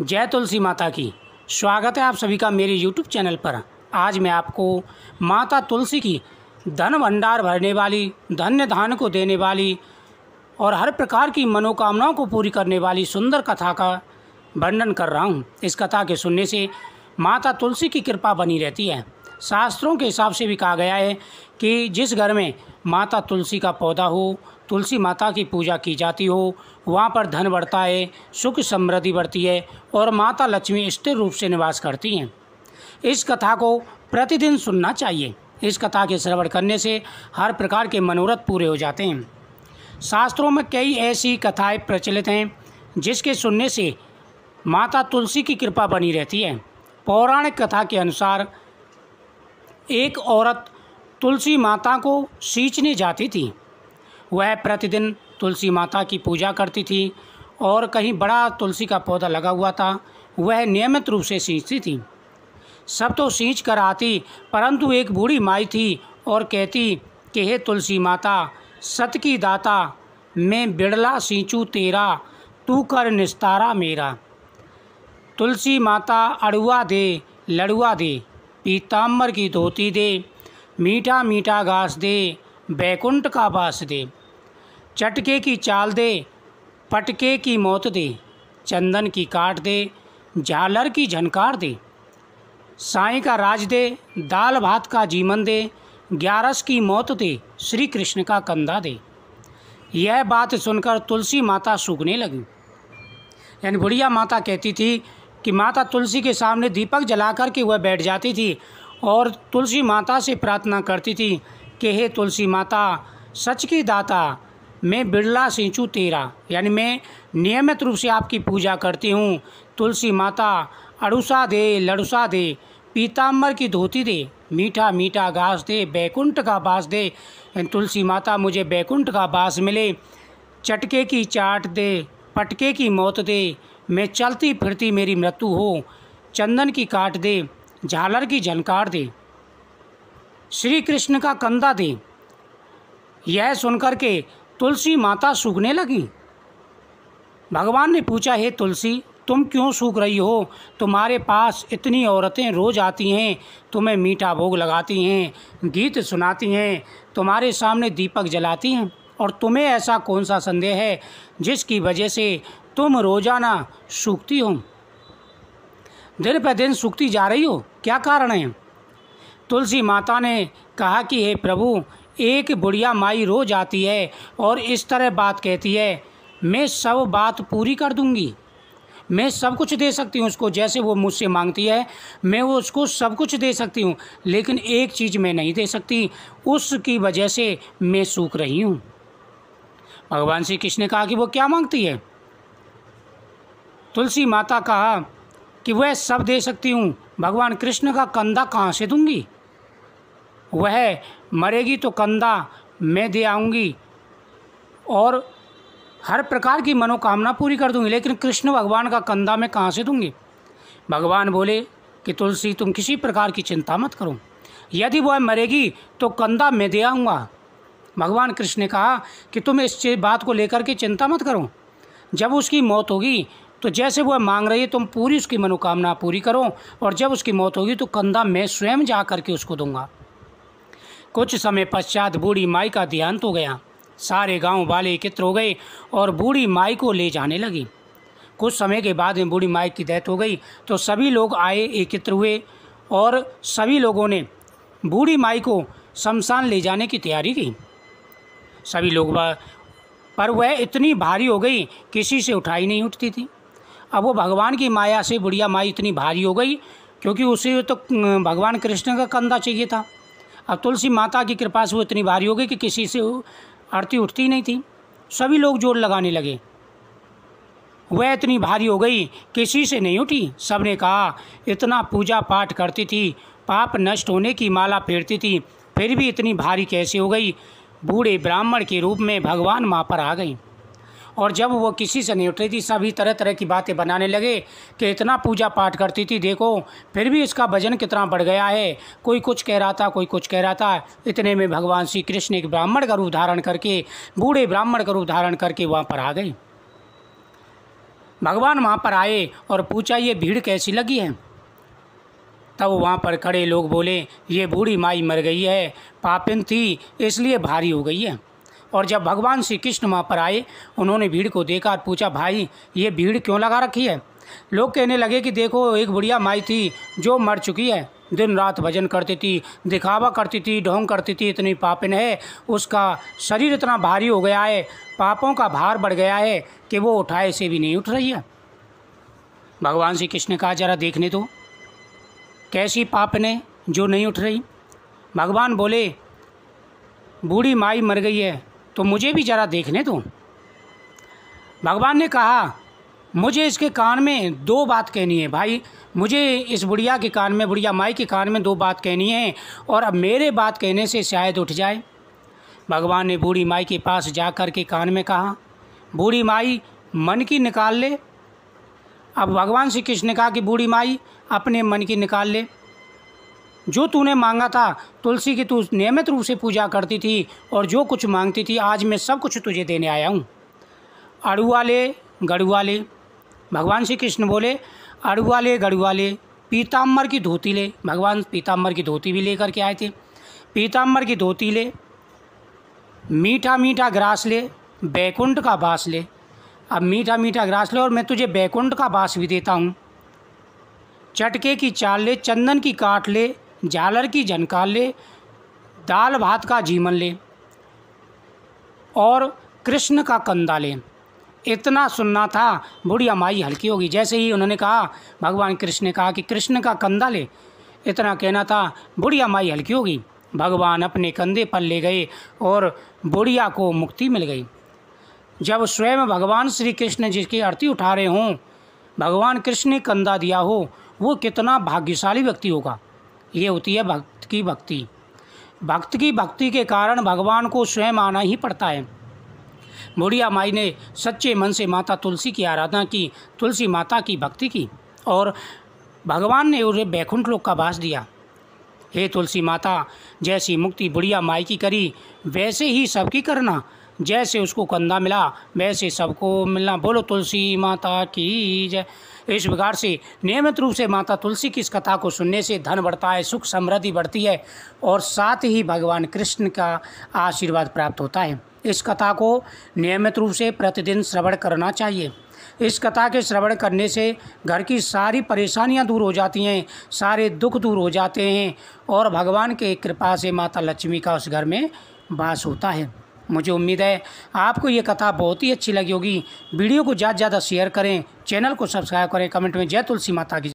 जय तुलसी माता की। स्वागत है आप सभी का मेरे YouTube चैनल पर। आज मैं आपको माता तुलसी की धन भंडार भरने वाली, धन्य धान को देने वाली और हर प्रकार की मनोकामनाओं को पूरी करने वाली सुंदर कथा का वर्णन कर रहा हूँ। इस कथा के सुनने से माता तुलसी की कृपा बनी रहती है। शास्त्रों के हिसाब से भी कहा गया है कि जिस घर में माता तुलसी का पौधा हो, तुलसी माता की पूजा की जाती हो, वहाँ पर धन बढ़ता है, सुख समृद्धि बढ़ती है और माता लक्ष्मी स्थिर रूप से निवास करती हैं। इस कथा को प्रतिदिन सुनना चाहिए। इस कथा के श्रवण करने से हर प्रकार के मनोरथ पूरे हो जाते हैं। शास्त्रों में कई ऐसी कथाएं प्रचलित हैं जिसके सुनने से माता तुलसी की कृपा बनी रहती है। पौराणिक कथा के अनुसार एक औरत तुलसी माता को सींचने जाती थी। वह प्रतिदिन तुलसी माता की पूजा करती थी और कहीं बड़ा तुलसी का पौधा लगा हुआ था, वह नियमित रूप से सींचती थी। सब तो सींच कर आती, परंतु एक बूढ़ी माई थी और कहती कि हे तुलसी माता, सत की दाता, मैं बिड़ला सींचूं तेरा, तू कर निस्तारा मेरा। तुलसी माता अड़ुआ दे, लड़ुआ दे, पीताम्बर की धोती दे, मीठा मीठा घास दे, बैकुंठ का बास दे। चटके की चाल दे, पटके की मौत दे, चंदन की काट दे, झालर की झनकार दे। साईं का राज दे, दाल भात का जीवन दे, ग्यारस की मौत दे, श्री कृष्ण का कंधा दे। यह बात सुनकर तुलसी माता सूखने लगी। यानी बुढ़िया माता कहती थी कि माता तुलसी के सामने दीपक जलाकर के वह बैठ जाती थी और तुलसी माता से प्रार्थना करती थी कि हे तुलसी माता, सच की दाता, मैं बिड़ला सींचूं तेरा, यानी मैं नियमित रूप से आपकी पूजा करती हूँ। तुलसी माता अड़ुसा दे, लड़ुसा दे, पीताम्बर की धोती दे, मीठा मीठा घास दे, बैकुंठ का बास दे। तुलसी माता मुझे बैकुंठ का बास मिले, चटके की चाट दे, पटके की मौत दे, मैं चलती फिरती मेरी मृत्यु हो, चंदन की काट दे, झालर की झनकार दे, श्री कृष्ण का कंधा दे। यह सुनकर के तुलसी माता सूखने लगी। भगवान ने पूछा, हे तुलसी, तुम क्यों सूख रही हो? तुम्हारे पास इतनी औरतें रोज आती हैं, तुम्हें मीठा भोग लगाती हैं, गीत सुनाती हैं, तुम्हारे सामने दीपक जलाती हैं, और तुम्हें ऐसा कौन सा संदेह है जिसकी वजह से तुम रोजाना सूखती हो, दिन पर दिन सूखती जा रही हो? क्या कारण है? तुलसी माता ने कहा कि हे प्रभु, एक बुढ़िया माई रोज आती है और इस तरह बात कहती है, मैं सब बात पूरी कर दूंगी, मैं सब कुछ दे सकती हूँ उसको, जैसे वो मुझसे मांगती है मैं वो उसको सब कुछ दे सकती हूँ, लेकिन एक चीज़ मैं नहीं दे सकती, उसकी वजह से मैं सूख रही हूँ। भगवान श्री कृष्ण ने कहा कि वो क्या मांगती है? तुलसी माता कहा कि वह सब दे सकती हूँ, भगवान कृष्ण का कंधा कहाँ से दूंगी? वह मरेगी तो कंधा मैं दे आऊँगी और हर प्रकार की मनोकामना पूरी कर दूंगी, लेकिन कृष्ण भगवान का कंधा मैं कहाँ से दूंगी? भगवान बोले कि तुलसी, तुम किसी प्रकार की चिंता मत करो, यदि वह मरेगी तो कंधा मैं दे आऊँगा। भगवान कृष्ण ने कहा कि तुम इस बात को लेकर के चिंता मत करो, जब उसकी मौत होगी तो जैसे वह मांग रही है तुम पूरी उसकी मनोकामना पूरी करो, और जब उसकी मौत होगी तो कंधा मैं स्वयं जा करके उसको दूंगा। कुछ समय पश्चात बूढ़ी माई का देहांत हो गया। सारे गांव वाले एकत्र हो गए और बूढ़ी माई को ले जाने लगी। कुछ समय के बाद में बूढ़ी माई की डेथ हो गई तो सभी लोग आए, एकत्र हुए और सभी लोगों ने बूढ़ी माई को शमशान ले जाने की तैयारी की। सभी लोग पर वह इतनी भारी हो गई, किसी से उठाई नहीं उठती थी। अब वो भगवान की माया से बुढ़िया माई इतनी भारी हो गई, क्योंकि उसे तो भगवान कृष्ण का कंधा चाहिए था। अब तुलसी माता की कृपा से वो इतनी भारी हो गई कि किसी से आरती उठती नहीं थी। सभी लोग जोर लगाने लगे, वह इतनी भारी हो गई किसी से नहीं उठी। सब ने कहा, इतना पूजा पाठ करती थी, पाप नष्ट होने की माला फेरती थी, फिर भी इतनी भारी कैसे हो गई? बूढ़े ब्राह्मण के रूप में भगवान माँ पर आ गई, और जब वो किसी से नहीं उठ रही थी सभी तरह तरह की बातें बनाने लगे कि इतना पूजा पाठ करती थी, देखो फिर भी इसका वजन कितना बढ़ गया है। कोई कुछ कह रहा था, कोई कुछ कह रहा था। इतने में भगवान श्री कृष्ण एक ब्राह्मण का रूप धारण करके, बूढ़े ब्राह्मण का रूप धारण करके वहाँ पर आ गए। भगवान वहाँ पर आए और पूछा ये भीड़ कैसी लगी है। तब वहाँ पर खड़े लोग बोले ये बूढ़ी माई मर गई है, पापिन थी इसलिए भारी हो गई है। और जब भगवान श्री कृष्ण वहाँ पर आए उन्होंने भीड़ को देखा और पूछा भाई ये भीड़ क्यों लगा रखी है। लोग कहने लगे कि देखो एक बुढ़िया माई थी जो मर चुकी है, दिन रात भजन करती थी, दिखावा करती थी, ढोंग करती थी, इतनी पापिन है, उसका शरीर इतना भारी हो गया है, पापों का भार बढ़ गया है कि वो उठाए से भी नहीं उठ रही है। भगवान श्री कृष्ण ने कहा जरा देखने दो कैसी पापिन है जो नहीं उठ रही। भगवान बोले बूढ़ी माई मर गई है तो मुझे भी ज़रा देखने दो। भगवान ने कहा मुझे इसके कान में दो बात कहनी है भाई, मुझे इस बुढ़िया के कान में, बुढ़िया माई के कान में दो बात कहनी है और अब मेरे बात कहने से शायद उठ जाए। भगवान ने बूढ़ी माई के पास जा कर के कान में कहा बूढ़ी माई मन की निकाल ले। अब भगवान श्री कृष्ण ने कहा कि बूढ़ी माई अपने मन की निकाल ले, जो तूने मांगा था, तुलसी की तू नियमित रूप से पूजा करती थी और जो कुछ मांगती थी आज मैं सब कुछ तुझे देने आया हूँ। अड़ुआ ले गड़ुआ ले। भगवान श्री कृष्ण बोले अड़ुआ ले गड़ुआ ले, पीताम्बर की धोती ले। भगवान पीताम्बर की धोती भी लेकर के आए थे। पीताम्बर की धोती ले, मीठा मीठा ग्रास ले, बैकुंठ का बास ले। अब मीठा मीठा ग्रास ले और मैं तुझे बैकुंठ का बास भी देता हूँ। चटके की चाल ले, चंदन की काट ले, झालर की झनकार ले, दाल भात का जीमन ले और कृष्ण का कंदा ले। इतना सुनना था, बुढ़िया माई हल्की होगी। जैसे ही उन्होंने कहा, भगवान कृष्ण ने कहा कि कृष्ण का कंदा ले, इतना कहना था, बुढ़िया माई हल्की होगी। भगवान अपने कंधे पर ले गए और बुढ़िया को मुक्ति मिल गई। जब स्वयं भगवान श्री कृष्ण जिसकी आरती उठा रहे हों, भगवान कृष्ण ने कंधा दिया हो, वो कितना भाग्यशाली व्यक्ति होगा। ये होती है भक्त की भक्ति। भक्त की भक्ति के कारण भगवान को स्वयं आना ही पड़ता है। बुढ़िया माई ने सच्चे मन से माता तुलसी की आराधना की, तुलसी माता की भक्ति की और भगवान ने उन्हें बैकुंठ लोक का वास दिया। हे तुलसी माता, जैसी मुक्ति बुढ़िया माई की करी वैसे ही सबकी करना। जैसे उसको कंधा मिला वैसे सबको मिलना। बोलो तुलसी माता की जय। इस प्रकार से नियमित रूप से माता तुलसी की इस कथा को सुनने से धन बढ़ता है, सुख समृद्धि बढ़ती है और साथ ही भगवान कृष्ण का आशीर्वाद प्राप्त होता है। इस कथा को नियमित रूप से प्रतिदिन श्रवण करना चाहिए। इस कथा के श्रवण करने से घर की सारी परेशानियां दूर हो जाती हैं, सारे दुख दूर हो जाते हैं और भगवान के कृपा से माता लक्ष्मी का उस घर में वास होता है। मुझे उम्मीद है आपको ये कथा बहुत ही अच्छी लगी होगी। वीडियो को ज़्यादा से ज़्यादा शेयर करें, चैनल को सब्सक्राइब करें, कमेंट में जय तुलसी माता की।